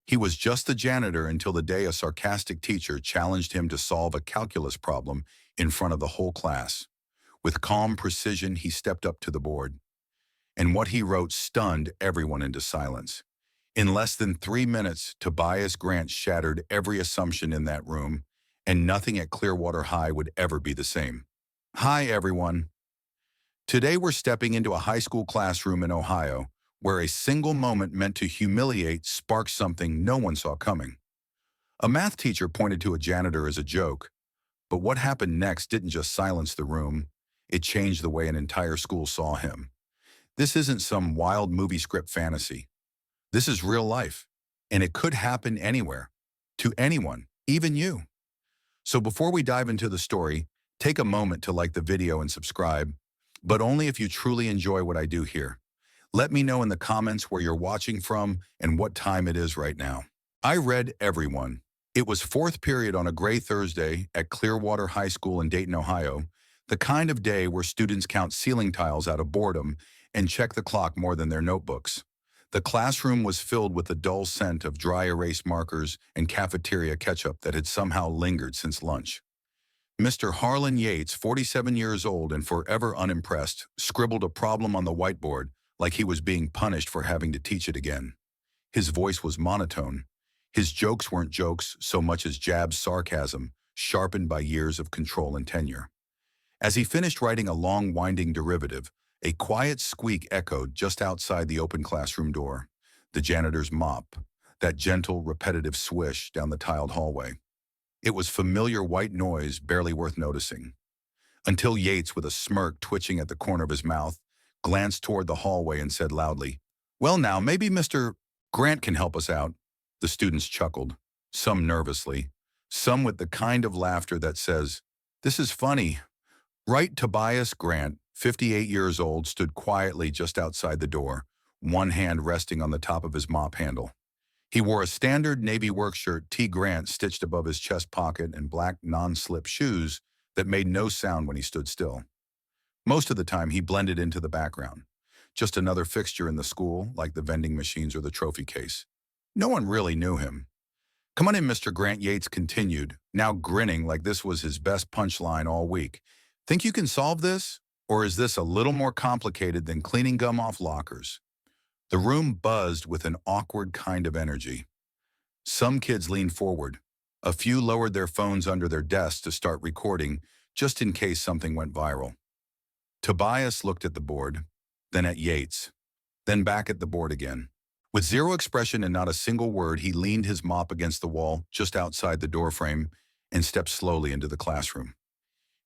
He was just the janitor until the day a sarcastic teacher challenged him to solve a calculus problem in front of the whole class. With calm precision, he stepped up to the board, and what he wrote stunned everyone into silence. In less than 3 minutes, Tobias Grant shattered every assumption in that room, and nothing at Clearwater High would ever be the same. Hi, everyone. Today we're stepping into a high school classroom in Ohio, where a single moment meant to humiliate sparked something no one saw coming. A math teacher pointed to a janitor as a joke, but what happened next didn't just silence the room, it changed the way an entire school saw him. This isn't some wild movie script fantasy. This is real life, and it could happen anywhere, to anyone, even you. So before we dive into the story, take a moment to like the video and subscribe, but only if you truly enjoy what I do here. Let me know in the comments where you're watching from and what time it is right now. I read everyone. It was fourth period on a gray Thursday at Clearwater High School in Dayton, Ohio, the kind of day where students count ceiling tiles out of boredom and check the clock more than their notebooks. The classroom was filled with the dull scent of dry erase markers and cafeteria ketchup that had somehow lingered since lunch. Mr. Harlan Yates, 47 years old and forever unimpressed, scribbled a problem on the whiteboard like he was being punished for having to teach it again. His voice was monotone. His jokes weren't jokes so much as jabbed sarcasm, sharpened by years of control and tenure. As he finished writing a long, winding derivative, a quiet squeak echoed just outside the open classroom door. The janitor's mop, that gentle, repetitive swish down the tiled hallway. It was familiar white noise barely worth noticing. Until Yates, with a smirk twitching at the corner of his mouth, glanced toward the hallway and said loudly, "Well now, maybe Mr. Grant can help us out." The students chuckled, some nervously, some with the kind of laughter that says, "This is funny." Right, Tobias Grant, 58 years old, stood quietly just outside the door, one hand resting on the top of his mop handle. He wore a standard navy work shirt T. Grant stitched above his chest pocket and black non-slip shoes that made no sound when he stood still. Most of the time, he blended into the background, just another fixture in the school, like the vending machines or the trophy case. No one really knew him. "Come on in, Mr. Grant," Yates continued, now grinning like this was his best punchline all week. "Think you can solve this? Or is this a little more complicated than cleaning gum off lockers?" The room buzzed with an awkward kind of energy. Some kids leaned forward. A few lowered their phones under their desks to start recording, just in case something went viral. Tobias looked at the board, then at Yates, then back at the board again. With zero expression and not a single word, he leaned his mop against the wall just outside the doorframe and stepped slowly into the classroom.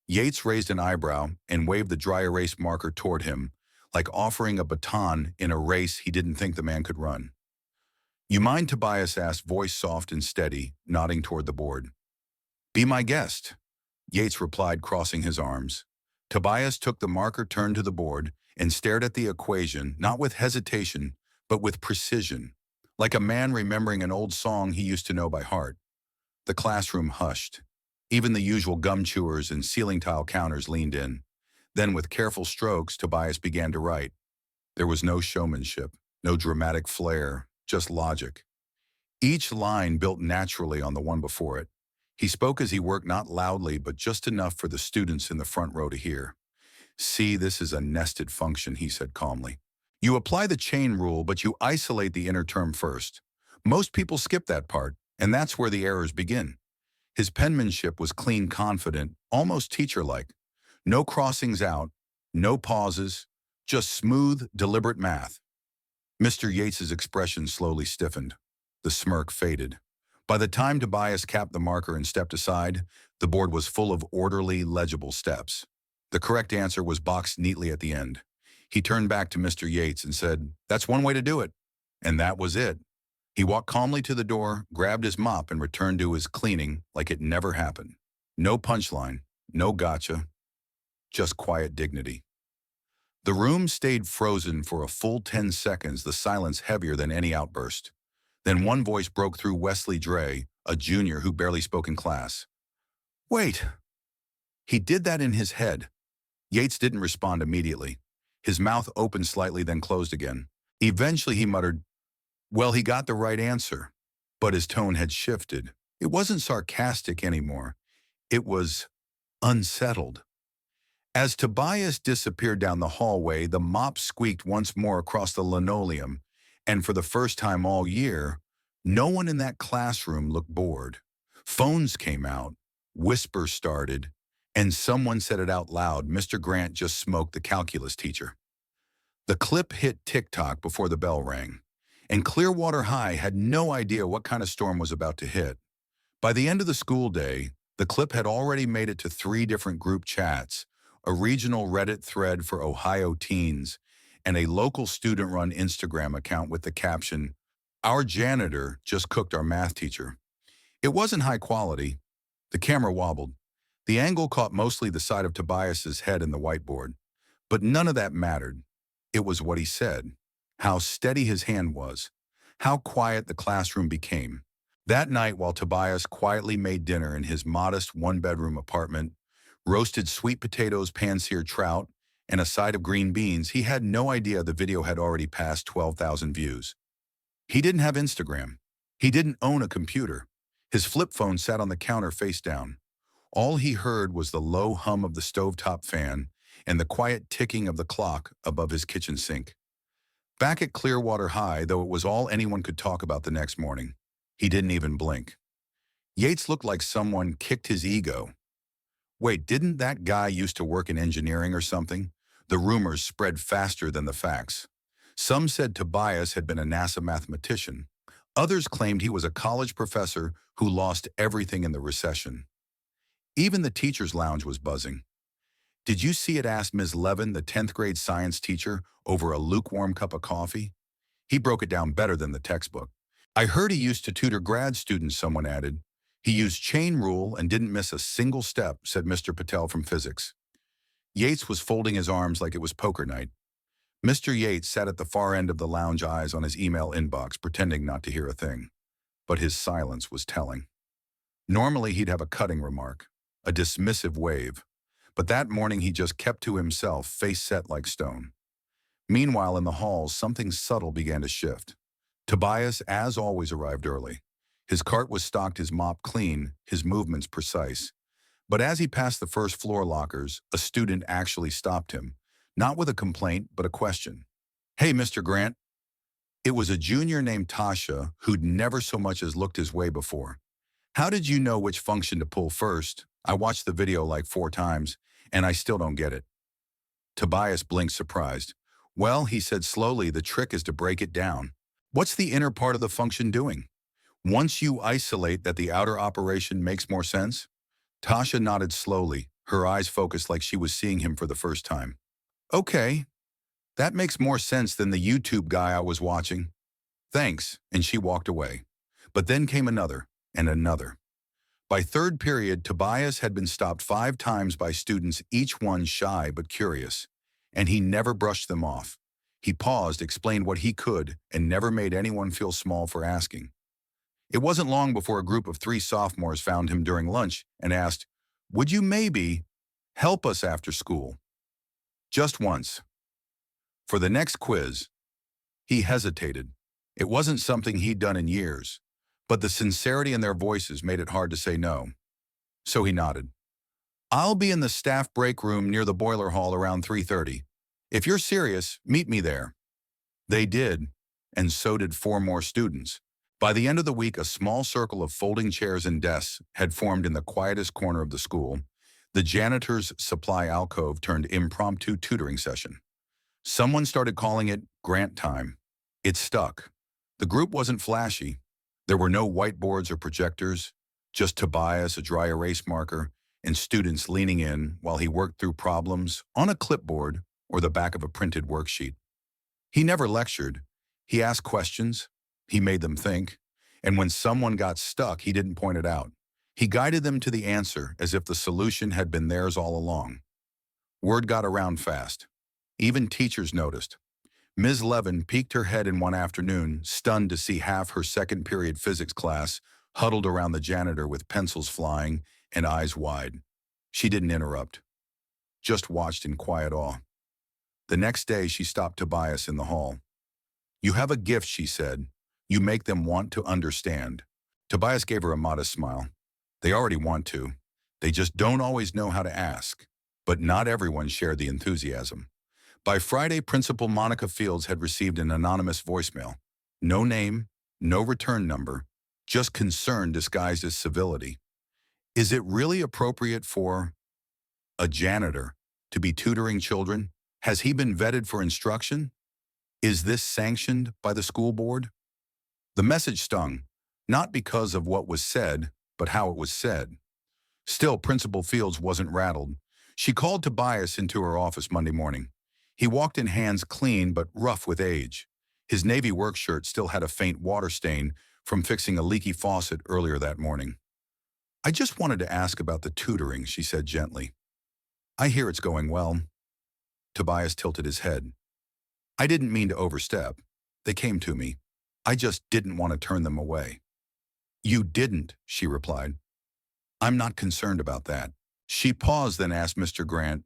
Yates raised an eyebrow and waved the dry erase marker toward him, like offering a baton in a race he didn't think the man could run. "You mind?" Tobias asked, voice soft and steady, nodding toward the board. "Be my guest," Yates replied, crossing his arms. Tobias took the marker, turned to the board, and stared at the equation, not with hesitation, but with precision, like a man remembering an old song he used to know by heart. The classroom hushed. Even the usual gum chewers and ceiling tile counters leaned in. Then, with careful strokes, Tobias began to write. There was no showmanship, no dramatic flair, just logic. Each line built naturally on the one before it. He spoke as he worked, not loudly, but just enough for the students in the front row to hear. "See, this is a nested function," he said calmly. "You apply the chain rule, but you isolate the inner term first. Most people skip that part, and that's where the errors begin." His penmanship was clean, confident, almost teacher-like. No crossings out, no pauses, just smooth, deliberate math. Mr. Yates's expression slowly stiffened. The smirk faded. By the time Tobias capped the marker and stepped aside, the board was full of orderly, legible steps. The correct answer was boxed neatly at the end. He turned back to Mr. Yates and said, "That's one way to do it." And that was it. He walked calmly to the door, grabbed his mop, and returned to his cleaning like it never happened. No punchline, no gotcha, just quiet dignity. The room stayed frozen for a full 10 seconds, the silence heavier than any outburst. Then one voice broke through, Wesley Dre, a junior who barely spoke in class. "Wait." He did that in his head. Yates didn't respond immediately. His mouth opened slightly, then closed again. Eventually he muttered, "Well, he got the right answer." But his tone had shifted. It wasn't sarcastic anymore. It was unsettled. As Tobias disappeared down the hallway, the mop squeaked once more across the linoleum, and for the first time all year, no one in that classroom looked bored. Phones came out, whispers started, and someone said it out loud: Mr. Grant just smoked the calculus teacher. The clip hit TikTok before the bell rang, and Clearwater High had no idea what kind of storm was about to hit. By the end of the school day, the clip had already made it to 3 different group chats, a regional Reddit thread for Ohio teens, and a local student-run Instagram account with the caption, "Our janitor just cooked our math teacher." It wasn't high quality. The camera wobbled. The angle caught mostly the side of Tobias's head in the whiteboard. But none of that mattered. It was what he said, how steady his hand was, how quiet the classroom became. That night, while Tobias quietly made dinner in his modest one-bedroom apartment, roasted sweet potatoes, pan-seared trout, and a side of green beans, he had no idea the video had already passed 12,000 views. He didn't have Instagram. He didn't own a computer. His flip phone sat on the counter face down. All he heard was the low hum of the stovetop fan and the quiet ticking of the clock above his kitchen sink. Back at Clearwater High, though it was all anyone could talk about the next morning, he didn't even blink. Yates looked like someone kicked his ego. Wait, didn't that guy used to work in engineering or something? The rumors spread faster than the facts. Some said Tobias had been a NASA mathematician. Others claimed he was a college professor who lost everything in the recession. Even the teacher's lounge was buzzing. "Did you see it?" asked Ms. Levin, the 10th grade science teacher, over a lukewarm cup of coffee. He broke it down better than the textbook. "I heard he used to tutor grad students," someone added. "He used chain rule and didn't miss a single step," said Mr. Patel from physics. Yates was folding his arms like it was poker night. Mr. Yates sat at the far end of the lounge, eyes on his email inbox, pretending not to hear a thing. But his silence was telling. Normally he'd have a cutting remark, a dismissive wave, but that morning he just kept to himself, face set like stone. Meanwhile, in the halls, something subtle began to shift. Tobias, as always, arrived early. His cart was stocked, his mop clean, his movements precise. But as he passed the first floor lockers, a student actually stopped him, not with a complaint, but a question. "Hey, Mr. Grant." It was a junior named Tasha who'd never so much as looked his way before. "How did you know which function to pull first? I watched the video like 4 times, and I still don't get it." Tobias blinked, surprised. "Well," he said slowly, "the trick is to break it down. What's the inner part of the function doing? Once you isolate that, the outer operation makes more sense." Tasha nodded slowly, her eyes focused like she was seeing him for the first time. "Okay, that makes more sense than the YouTube guy I was watching. Thanks," and she walked away. But then came another, and another. By third period, Tobias had been stopped 5 times by students, each one shy but curious, and he never brushed them off. He paused, explained what he could, and never made anyone feel small for asking. It wasn't long before a group of 3 sophomores found him during lunch and asked, "Would you maybe help us after school?" Just once. For the next quiz, he hesitated. It wasn't something he'd done in years, but the sincerity in their voices made it hard to say no. So he nodded. "I'll be in the staff break room near the boiler hall around 3:30. If you're serious, meet me there." They did, and so did 4 more students. By the end of the week, a small circle of folding chairs and desks had formed in the quietest corner of the school. The janitor's supply alcove turned impromptu tutoring session. Someone started calling it Grant time. It stuck. The group wasn't flashy. There were no whiteboards or projectors, just Tobias, a dry erase marker, and students leaning in while he worked through problems on a clipboard or the back of a printed worksheet. He never lectured. He asked questions. He made them think. And when someone got stuck, he didn't point it out. He guided them to the answer as if the solution had been theirs all along. Word got around fast. Even teachers noticed. Ms. Levin peeked her head in one afternoon, stunned to see half her second period physics class huddled around the janitor with pencils flying and eyes wide. She didn't interrupt, just watched in quiet awe. The next day, she stopped Tobias in the hall. "You have a gift," she said. "You make them want to understand." Tobias gave her a modest smile. They already want to. They just don't always know how to ask. But not everyone shared the enthusiasm. By Friday, Principal Monica Fields had received an anonymous voicemail. No name, no return number, just concern disguised as civility. Is it really appropriate for a janitor to be tutoring children? Has he been vetted for instruction? Is this sanctioned by the school board? The message stung, not because of what was said, but how it was said. Still, Principal Fields wasn't rattled. She called Tobias into her office Monday morning. He walked in hands clean but rough with age. His navy work shirt still had a faint water stain from fixing a leaky faucet earlier that morning. I just wanted to ask about the tutoring, she said gently. I hear it's going well. Tobias tilted his head. I didn't mean to overstep. They came to me. I just didn't want to turn them away. You didn't, she replied. I'm not concerned about that. She paused, then asked Mr. Grant,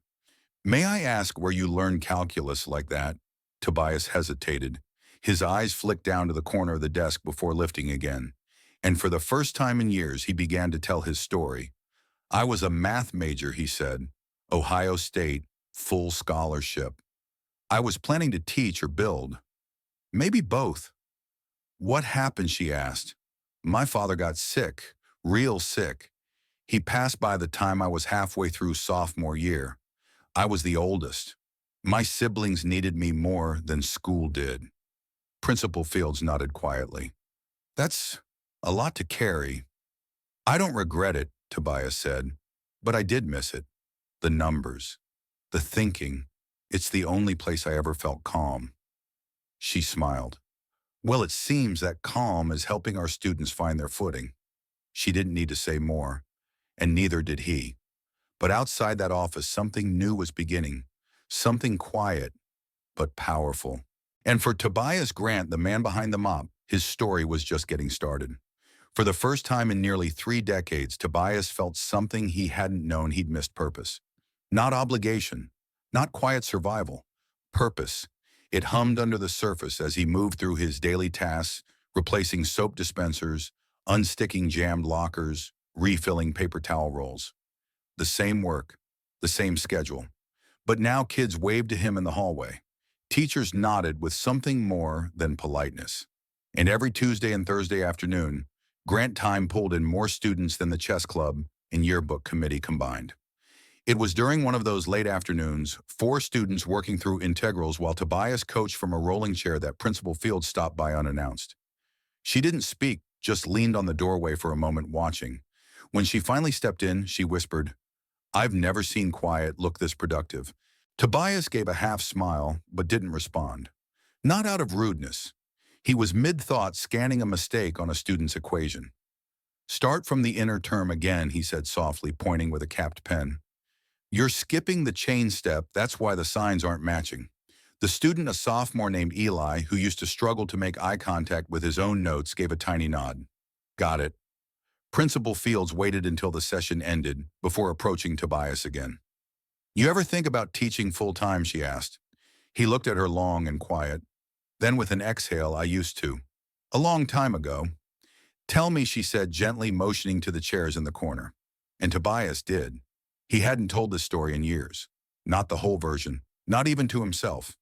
may I ask where you learned calculus like that? Tobias hesitated. His eyes flicked down to the corner of the desk before lifting again. And for the first time in years, he began to tell his story. I was a math major, he said. Ohio State, full scholarship. I was planning to teach or build. Maybe both. What happened, she asked. My father got sick, real sick. He passed by the time I was halfway through sophomore year. I was the oldest. My siblings needed me more than school did. Principal Fields nodded quietly. That's a lot to carry. I don't regret it, Tobias said, but I did miss it. The numbers, the thinking. It's the only place I ever felt calm. She smiled. Well, it seems that calm is helping our students find their footing. She didn't need to say more, and neither did he. But outside that office, something new was beginning, something quiet, but powerful. And for Tobias Grant, the man behind the mop, his story was just getting started. For the first time in nearly 3 decades, Tobias felt something he hadn't known he'd missed purpose. Not obligation, not quiet survival, purpose. It hummed under the surface as he moved through his daily tasks, replacing soap dispensers, unsticking jammed lockers, refilling paper towel rolls. The same work, the same schedule. But now kids waved to him in the hallway. Teachers nodded with something more than politeness. And every Tuesday and Thursday afternoon, Grant Time pulled in more students than the chess club and yearbook committee combined. It was during one of those late afternoons, 4 students working through integrals while Tobias coached from a rolling chair that Principal Fields stopped by unannounced. She didn't speak, just leaned on the doorway for a moment watching. When she finally stepped in, she whispered, I've never seen quiet look this productive. Tobias gave a half smile, but didn't respond. Not out of rudeness. He was mid-thought scanning a mistake on a student's equation. Start from the inner term again, he said softly, pointing with a capped pen. You're skipping the chain step, that's why the signs aren't matching. The student, a sophomore named Eli, who used to struggle to make eye contact with his own notes, gave a tiny nod. Got it. Principal Fields waited until the session ended before approaching Tobias again. You ever think about teaching full-time, she asked. He looked at her long and quiet. Then with an exhale, I used to. A long time ago. Tell me, she said, gently motioning to the chairs in the corner. And Tobias did. He hadn't told this story in years. Not the whole version, not even to himself.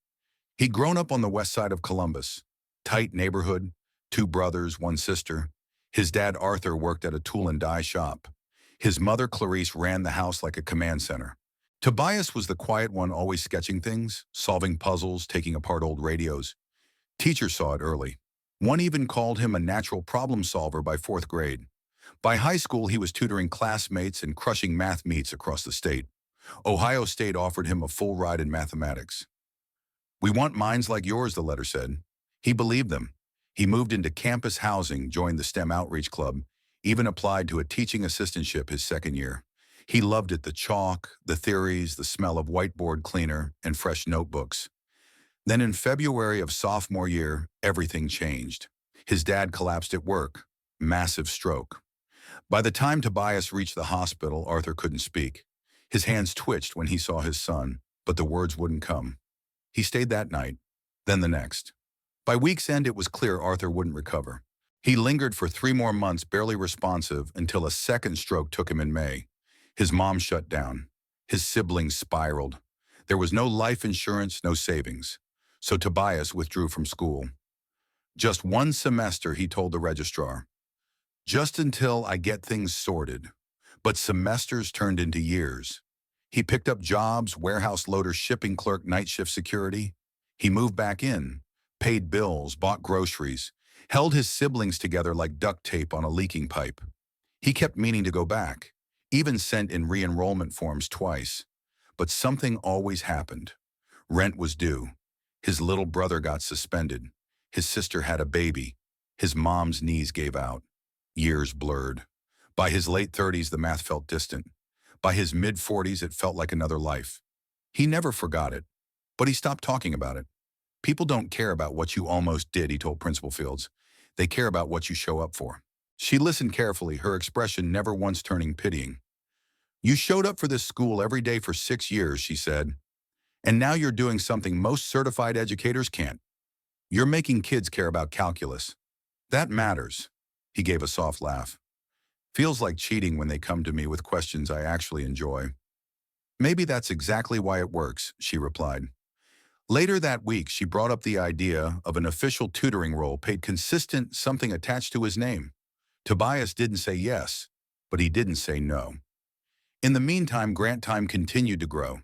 He'd grown up on the west side of Columbus. Tight neighborhood, 2 brothers, 1 sister. His dad, Arthur, worked at a tool and die shop. His mother, Clarice, ran the house like a command center. Tobias was the quiet one, always sketching things, solving puzzles, taking apart old radios. Teachers saw it early. One even called him a natural problem solver by 4th grade. By high school, he was tutoring classmates and crushing math meets across the state. Ohio State offered him a full ride in mathematics. We want minds like yours, the letter said. He believed them. He moved into campus housing, joined the STEM Outreach Club, even applied to a teaching assistantship his 2nd year. He loved it, the chalk, the theories, the smell of whiteboard cleaner, and fresh notebooks. Then in February of sophomore year, everything changed. His dad collapsed at work. Massive stroke. By the time Tobias reached the hospital, Arthur couldn't speak. His hands twitched when he saw his son, but the words wouldn't come. He stayed that night, then the next. By week's end, it was clear Arthur wouldn't recover. He lingered for 3 more months, barely responsive, until a second stroke took him in May. His mom shut down. His siblings spiraled. There was no life insurance, no savings. So Tobias withdrew from school. Just 1 semester, he told the registrar. Just until I get things sorted. But semesters turned into years. He picked up jobs, warehouse loader, shipping clerk, night shift security. He moved back in, paid bills, bought groceries, held his siblings together like duct tape on a leaking pipe. He kept meaning to go back, even sent in re-enrollment forms twice. But something always happened. Rent was due. His little brother got suspended. His sister had a baby. His mom's knees gave out. Years blurred. By his late 30s, the math felt distant. By his mid-40s, it felt like another life. He never forgot it, but he stopped talking about it. People don't care about what you almost did, he told Principal Fields. They care about what you show up for. She listened carefully, her expression never once turning pitying. You showed up for this school every day for 6 years, she said. And now you're doing something most certified educators can't. You're making kids care about calculus. That matters. He gave a soft laugh. Feels like cheating when they come to me with questions I actually enjoy. Maybe that's exactly why it works, she replied. Later that week, she brought up the idea of an official tutoring role paid consistent, something attached to his name. Tobias didn't say yes, but he didn't say no. In the meantime, grant time continued to grow.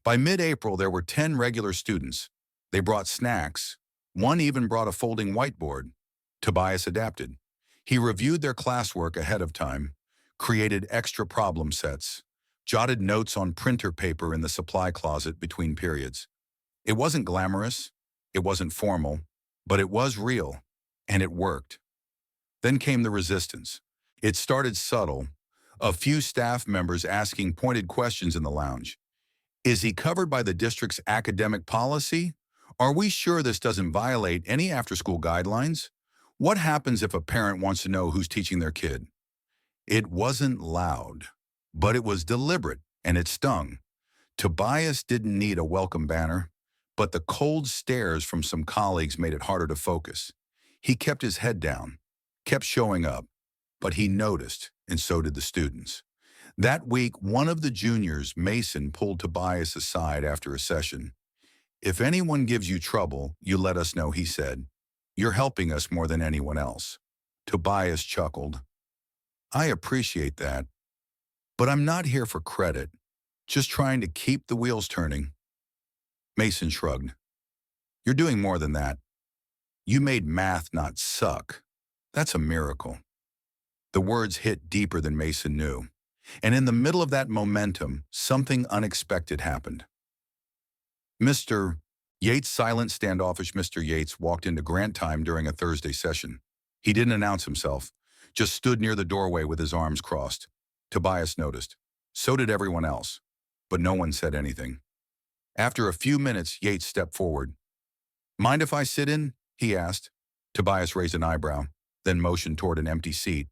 By mid-April, there were 10 regular students. They brought snacks. One even brought a folding whiteboard. Tobias adapted. He reviewed their classwork ahead of time, created extra problem sets, jotted notes on printer paper in the supply closet between periods. It wasn't glamorous, it wasn't formal, but it was real, and it worked. Then came the resistance. It started subtle, a few staff members asking pointed questions in the lounge. Is he covered by the district's academic policy? Are we sure this doesn't violate any after-school guidelines? What happens if a parent wants to know who's teaching their kid? It wasn't loud, but it was deliberate, and it stung. Tobias didn't need a welcome banner, but the cold stares from some colleagues made it harder to focus. He kept his head down, kept showing up, but he noticed, and so did the students. That week, one of the juniors, Mason, pulled Tobias aside after a session. If anyone gives you trouble, you let us know, he said. You're helping us more than anyone else. Tobias chuckled. I appreciate that, but I'm not here for credit, just trying to keep the wheels turning. Mason shrugged. You're doing more than that. You made math not suck. That's a miracle. The words hit deeper than Mason knew. And in the middle of that momentum, something unexpected happened. Mr. Yates, silent, standoffish Mr. Yates, walked into grant time during a Thursday session. He didn't announce himself, just stood near the doorway with his arms crossed. Tobias noticed. So did everyone else, but no one said anything. After a few minutes, Yates stepped forward. Mind if I sit in? He asked. Tobias raised an eyebrow, then motioned toward an empty seat.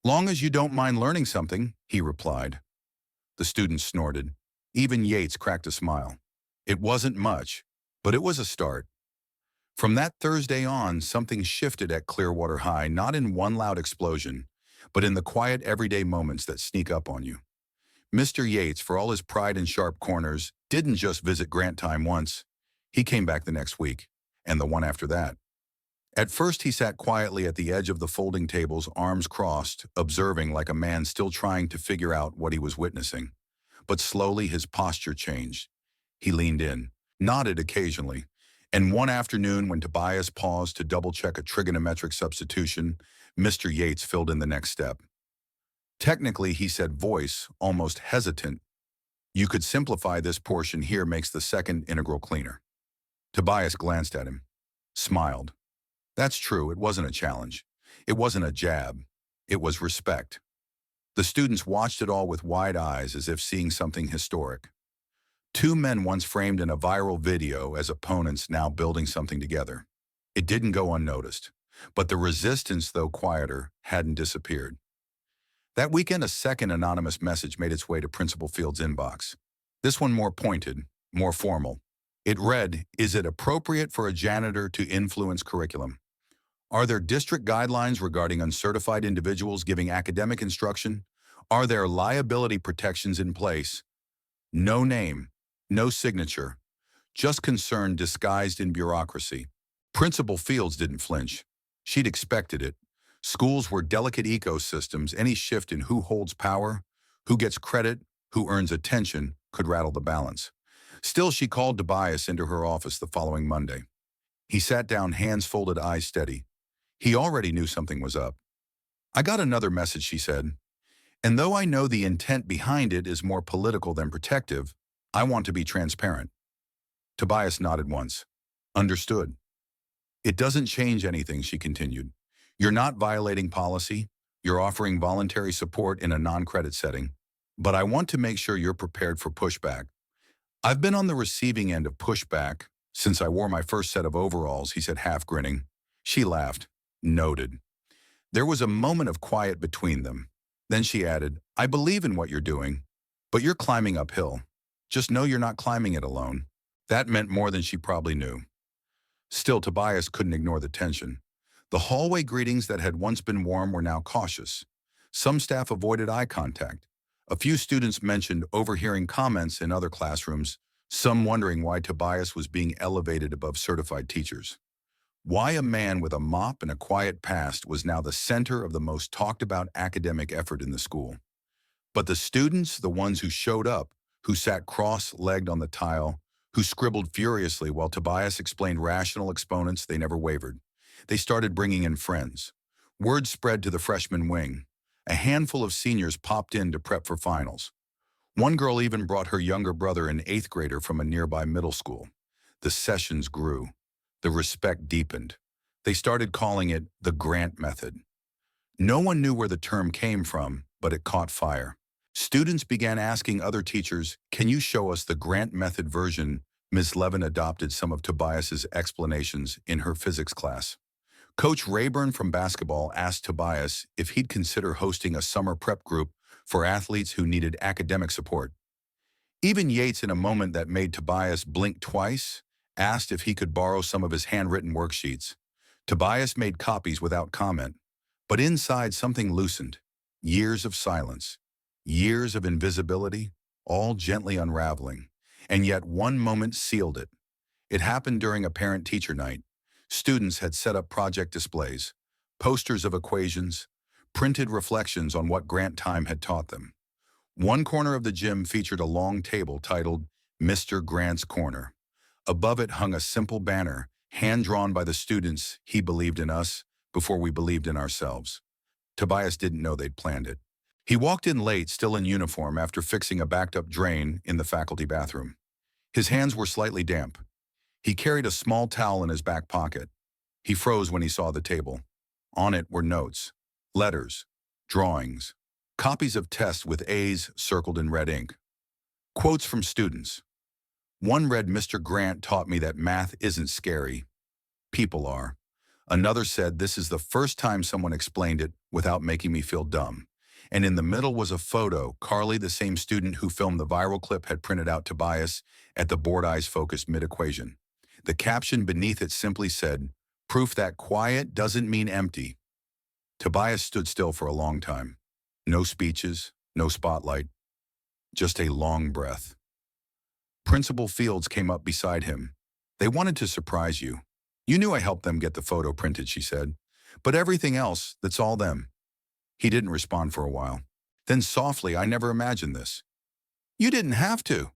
Long as you don't mind learning something, he replied. The student snorted. Even Yates cracked a smile. It wasn't much, but it was a start. From that Thursday on, something shifted at Clearwater High, not in one loud explosion, but in the quiet everyday moments that sneak up on you. Mr. Yates, for all his pride and sharp corners, didn't just visit grant time once. He came back the next week, and the one after that. At first, he sat quietly at the edge of the folding tables, arms crossed, observing like a man still trying to figure out what he was witnessing. But slowly, his posture changed. He leaned in, nodded occasionally, and one afternoon when Tobias paused to double-check a trigonometric substitution, Mr. Yates filled in the next step. Technically, he said, voice, almost hesitant. You could simplify this portion here makes the second integral cleaner. Tobias glanced at him, smiled. That's true, it wasn't a challenge. It wasn't a jab. It was respect. The students watched it all with wide eyes as if seeing something historic. Two men once framed in a viral video as opponents now building something together. It didn't go unnoticed, but the resistance, though quieter, hadn't disappeared. That weekend, a second anonymous message made its way to Principal Fields' inbox. This one more pointed, more formal. It read, "Is it appropriate for a janitor to influence curriculum? Are there district guidelines regarding uncertified individuals giving academic instruction? Are there liability protections in place? No name, no signature, just concern disguised in bureaucracy. Principal Fields didn't flinch. She'd expected it. Schools were delicate ecosystems. Any shift in who holds power, who gets credit, who earns attention, could rattle the balance. Still, she called Tobias into her office the following Monday. He sat down, hands folded, eyes steady. He already knew something was up. "I got another message," she said. "And though I know the intent behind it is more political than protective, I want to be transparent." Tobias nodded once. "Understood." "It doesn't change anything," she continued. "You're not violating policy. You're offering voluntary support in a non-credit setting. But I want to make sure you're prepared for pushback. I've been on the receiving end of pushback since I wore my first set of overalls," he said, half grinning. She laughed. "Noted." There was a moment of quiet between them. Then she added, "I believe in what you're doing, but you're climbing uphill. Just know you're not climbing it alone." That meant more than she probably knew. Still, Tobias couldn't ignore the tension. The hallway greetings that had once been warm were now cautious. Some staff avoided eye contact. A few students mentioned overhearing comments in other classrooms, some wondering why Tobias was being elevated above certified teachers. Why a man with a mop and a quiet past was now the center of the most talked about academic effort in the school. But the students, the ones who showed up, who sat cross-legged on the tile, who scribbled furiously while Tobias explained rational exponents, they never wavered. They started bringing in friends. Word spread to the freshman wing. A handful of seniors popped in to prep for finals. One girl even brought her younger brother, an 8th grader from a nearby middle school. The sessions grew. The respect deepened. They started calling it the Grant method. No one knew where the term came from, but it caught fire. Students began asking other teachers, "Can you show us the Grant method version?" Ms. Levin adopted some of Tobias's explanations in her physics class. Coach Rayburn from basketball asked Tobias if he'd consider hosting a summer prep group for athletes who needed academic support. Even Yates, in a moment that made Tobias blink twice, asked if he could borrow some of his handwritten worksheets. Tobias made copies without comment, but inside something loosened. Years of silence, years of invisibility, all gently unraveling. And yet one moment sealed it. It happened during a parent-teacher night. Students had set up project displays, posters of equations, printed reflections on what Grant time had taught them. One corner of the gym featured a long table titled Mr. Grant's Corner. Above it hung a simple banner, hand-drawn by the students. "He believed in us before we believed in ourselves." Tobias didn't know they'd planned it. He walked in late, still in uniform, after fixing a backed-up drain in the faculty bathroom. His hands were slightly damp. He carried a small towel in his back pocket. He froze when he saw the table. On it were notes, letters, drawings, copies of tests with A's circled in red ink. Quotes from students. One read, "Mr. Grant taught me that math isn't scary. People are." Another said, "This is the first time someone explained it without making me feel dumb." And in the middle was a photo. Carly, the same student who filmed the viral clip, had printed out Tobias at the board, eyes focused mid-equation. The caption beneath it simply said, "Proof that quiet doesn't mean empty." Tobias stood still for a long time. No speeches, no spotlight, just a long breath. Principal Fields came up beside him. "They wanted to surprise you. You knew I helped them get the photo printed," she said. "But everything else, that's all them." He didn't respond for a while. Then softly, "I never imagined this." "You didn't have to."